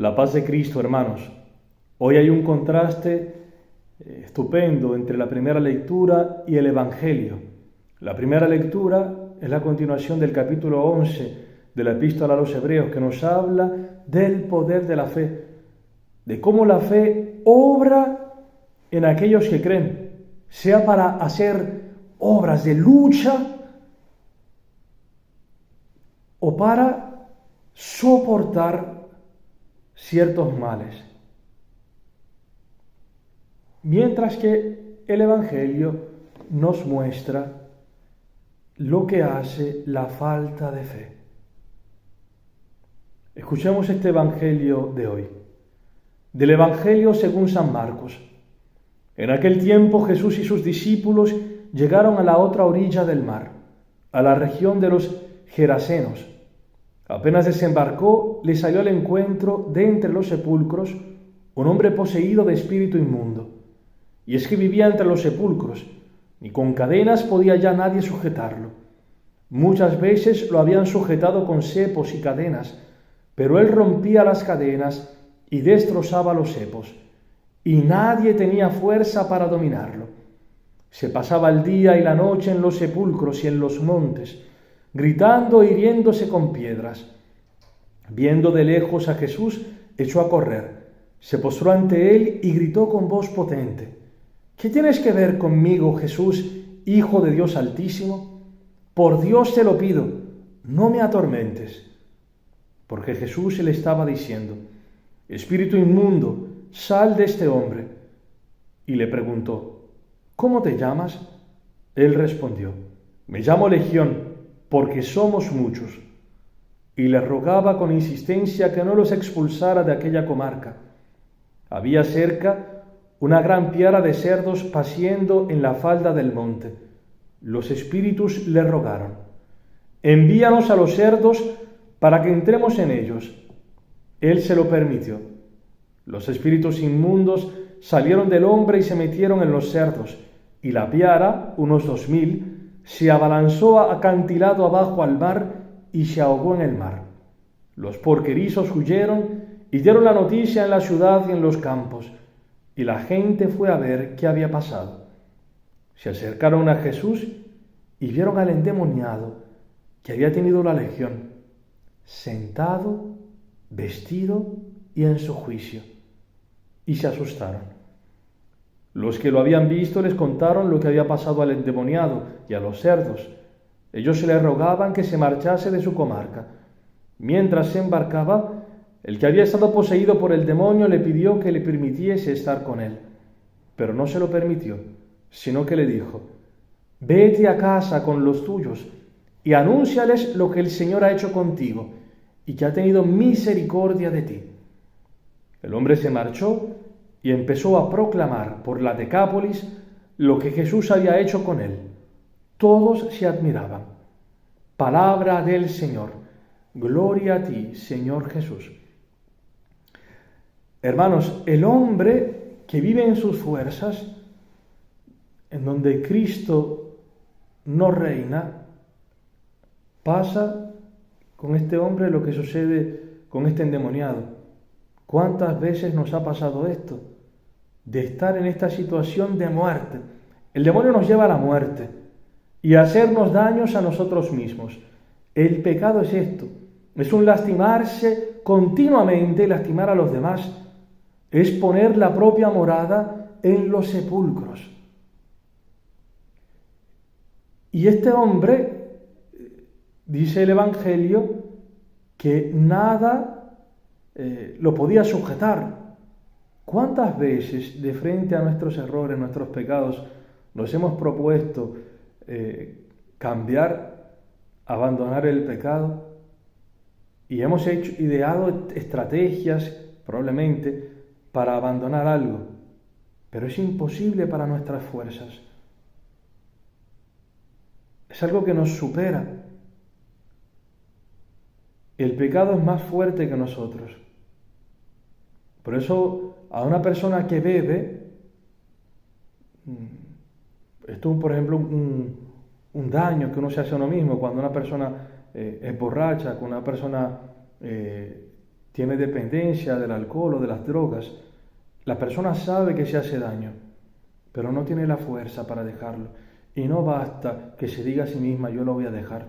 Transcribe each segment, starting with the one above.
La paz de Cristo, hermanos. Hoy hay un contraste estupendo entre la primera lectura y el Evangelio. La primera lectura es la continuación del capítulo 11 de la Epístola a los Hebreos, que nos habla del poder de la fe, de cómo la fe obra en aquellos que creen, sea para hacer obras de lucha o para soportar ciertos males. Mientras que el Evangelio nos muestra lo que hace la falta de fe. Escuchemos este Evangelio de hoy. Del Evangelio según San Marcos. En aquel tiempo Jesús y sus discípulos llegaron a la otra orilla del mar, a la región de los Gerasenos. Apenas desembarcó, le salió al encuentro de entre los sepulcros un hombre poseído de espíritu inmundo. Y es que vivía entre los sepulcros, ni con cadenas podía ya nadie sujetarlo. Muchas veces lo habían sujetado con cepos y cadenas, pero él rompía las cadenas y destrozaba los cepos, y nadie tenía fuerza para dominarlo. Se pasaba el día y la noche en los sepulcros y en los montes, gritando e hiriéndose con piedras. Viendo de lejos a Jesús, echó a correr, se postró ante él y gritó con voz potente: ¿Qué tienes que ver conmigo, Jesús, Hijo de Dios Altísimo? Por Dios te lo pido, no me atormentes. Porque Jesús le estaba diciendo: Espíritu inmundo, sal de este hombre. Y le preguntó: ¿Cómo te llamas? Él respondió: Me llamo Legión, porque somos muchos. Y le rogaba con insistencia que no los expulsara de aquella comarca. Había cerca una gran piara de cerdos paciendo en la falda del monte. Los espíritus le rogaron: Envíanos a los cerdos para que entremos en ellos. Él se lo permitió. Los espíritus inmundos salieron del hombre y se metieron en los cerdos, y la piara, unos 2000, se abalanzó acantilado abajo al mar y se ahogó en el mar. Los porquerizos huyeron y dieron la noticia en la ciudad y en los campos, y la gente fue a ver qué había pasado. Se acercaron a Jesús y vieron al endemoniado que había tenido la legión, sentado, vestido y en su juicio, y se asustaron. Los que lo habían visto les contaron lo que había pasado al endemoniado y a los cerdos. Ellos le rogaban que se marchase de su comarca. Mientras se embarcaba, el que había estado poseído por el demonio le pidió que le permitiese estar con él, pero no se lo permitió, sino que le dijo: Vete a casa con los tuyos y anúnciales lo que el Señor ha hecho contigo y que ha tenido misericordia de ti. El hombre se marchó y empezó a proclamar por la Decápolis lo que Jesús había hecho con él. Todos se admiraban. Palabra del Señor. Gloria a ti, Señor Jesús. Hermanos, el hombre que vive en sus fuerzas, en donde Cristo no reina, pasa con este hombre lo que sucede con este endemoniado. ¿Cuántas veces nos ha pasado esto? De estar en esta situación de muerte. El demonio nos lleva a la muerte y a hacernos daños a nosotros mismos. El pecado es esto, es un lastimarse continuamente, lastimar a los demás. Es poner la propia morada en los sepulcros. Y este hombre, dice el Evangelio, que nada lo podía sujetar. ¿Cuántas veces de frente a nuestros errores, nuestros pecados, nos hemos propuesto cambiar, abandonar el pecado? Y hemos ideado estrategias, probablemente, para abandonar algo, pero es imposible para nuestras fuerzas. Es algo que nos supera. El pecado es más fuerte que nosotros. Por eso, a una persona que bebe, esto es, por ejemplo, un daño que uno se hace a uno mismo. Cuando una persona es borracha, cuando una persona tiene dependencia del alcohol o de las drogas, la persona sabe que se hace daño, pero no tiene la fuerza para dejarlo. Y no basta que se diga a sí misma, yo lo voy a dejar.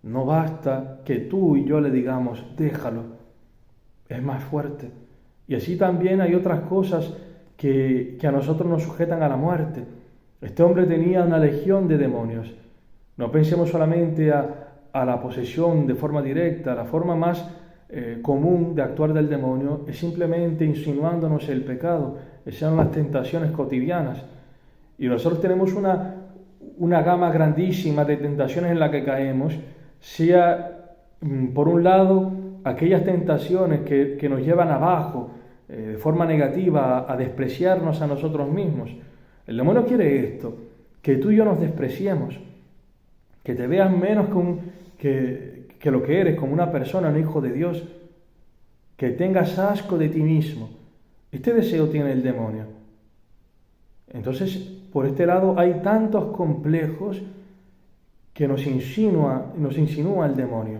No basta que tú y yo le digamos, déjalo. Es más fuerte. Y así también hay otras cosas que a nosotros nos sujetan a la muerte. Este hombre tenía una legión de demonios. No pensemos solamente a la posesión de forma directa. La forma más común de actuar del demonio es simplemente insinuándonos el pecado. Esas son las tentaciones cotidianas. Y nosotros tenemos una gama grandísima de tentaciones en la que caemos, sea por un lado aquellas tentaciones que nos llevan abajo de forma negativa a despreciarnos a nosotros mismos. El demonio quiere esto, que tú y yo nos despreciemos, que te veas menos que lo que eres, como una persona, un hijo de Dios, que tengas asco de ti mismo. Este deseo tiene el demonio. Entonces, por este lado hay tantos complejos que nos insinúa el demonio.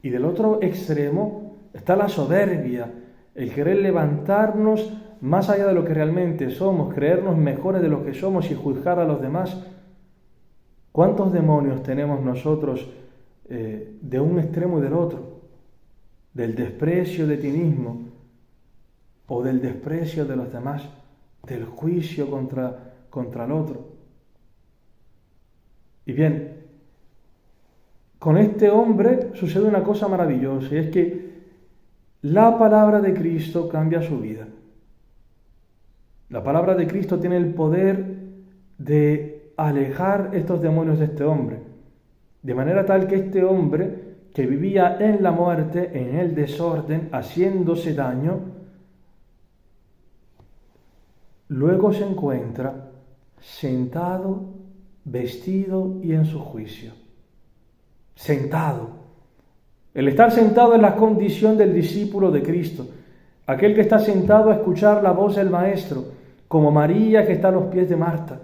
Y del otro extremo está la soberbia, el querer levantarnos más allá de lo que realmente somos, creernos mejores de lo que somos y juzgar a los demás. ¿Cuántos demonios tenemos nosotros de un extremo y del otro? Del desprecio de ti mismo o del desprecio de los demás, del juicio contra el otro. Y bien, con este hombre sucede una cosa maravillosa, y es que la palabra de Cristo cambia su vida. La palabra de Cristo tiene el poder de alejar estos demonios de este hombre, de manera tal que este hombre, que vivía en la muerte, en el desorden, haciéndose daño, luego se encuentra sentado, vestido y en su juicio. Sentado. El estar sentado es la condición del discípulo de Cristo, aquel que está sentado a escuchar la voz del Maestro, como María que está a los pies de Marta.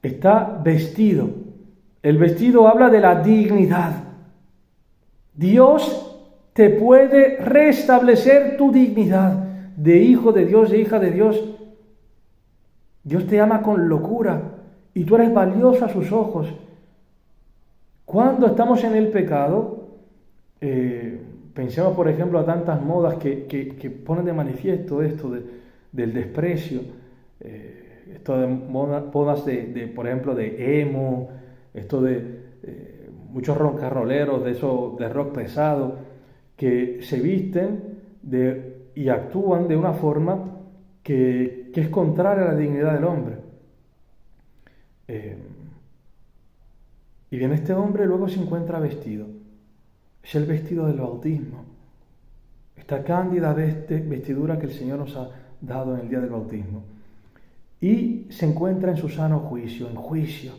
Está vestido. El vestido habla de la dignidad. Dios te puede restablecer tu dignidad de hijo de Dios, de hija de Dios. Dios te ama con locura y tú eres valioso a sus ojos. Cuando estamos en el pecado, pensemos por ejemplo a tantas modas que ponen de manifiesto esto del desprecio, esto de modas de por ejemplo de emo, esto de muchos rock'n'rolleros de rock pesado que se visten y actúan de una forma que es contraria a la dignidad del hombre. Y bien, este hombre luego se encuentra vestido. Es el vestido del bautismo. Esta cándida vestidura que el Señor nos ha dado en el día del bautismo. Y se encuentra en su sano juicio, en juicio.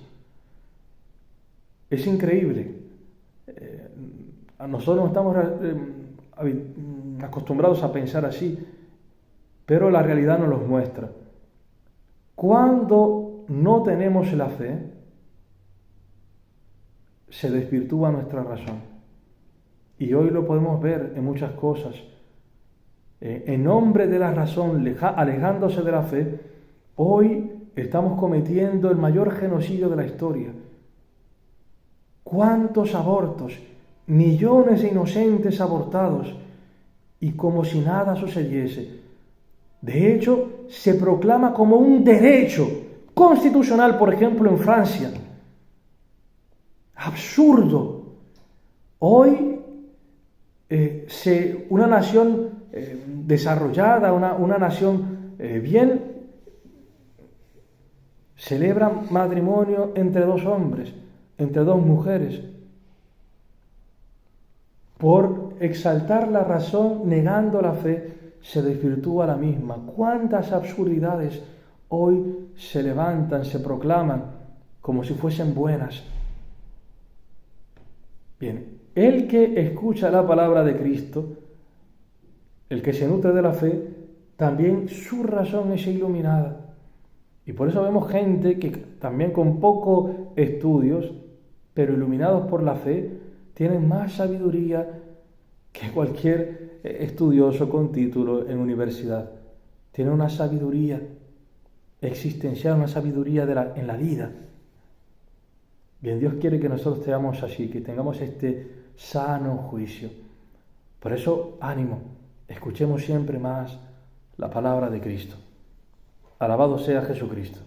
Es increíble. Nosotros no estamos acostumbrados a pensar así, pero la realidad nos los muestra. Cuando no tenemos la fe, se desvirtúa nuestra razón. Y hoy lo podemos ver en muchas cosas. En nombre de la razón, alejándose de la fe, hoy estamos cometiendo el mayor genocidio de la historia. ¿Cuántos abortos? Millones de inocentes abortados, y como si nada sucediese. De hecho, se proclama como un derecho constitucional, por ejemplo, en Francia. Absurdo. Hoy una nación desarrollada, una nación bien, celebra matrimonio entre dos hombres, entre dos mujeres, por exaltar la razón, negando la fe, se desvirtúa la misma. ¿Cuántas absurdidades hoy se levantan, se proclaman como si fuesen buenas? Bien, el que escucha la palabra de Cristo, el que se nutre de la fe, también su razón es iluminada. Y por eso vemos gente que también con pocos estudios, pero iluminados por la fe, tienen más sabiduría que cualquier estudioso con título en universidad. Tiene una sabiduría existencial, una sabiduría en la vida. Bien, Dios quiere que nosotros seamos así, que tengamos este sano juicio. Por eso, ánimo, escuchemos siempre más la palabra de Cristo. Alabado sea Jesucristo.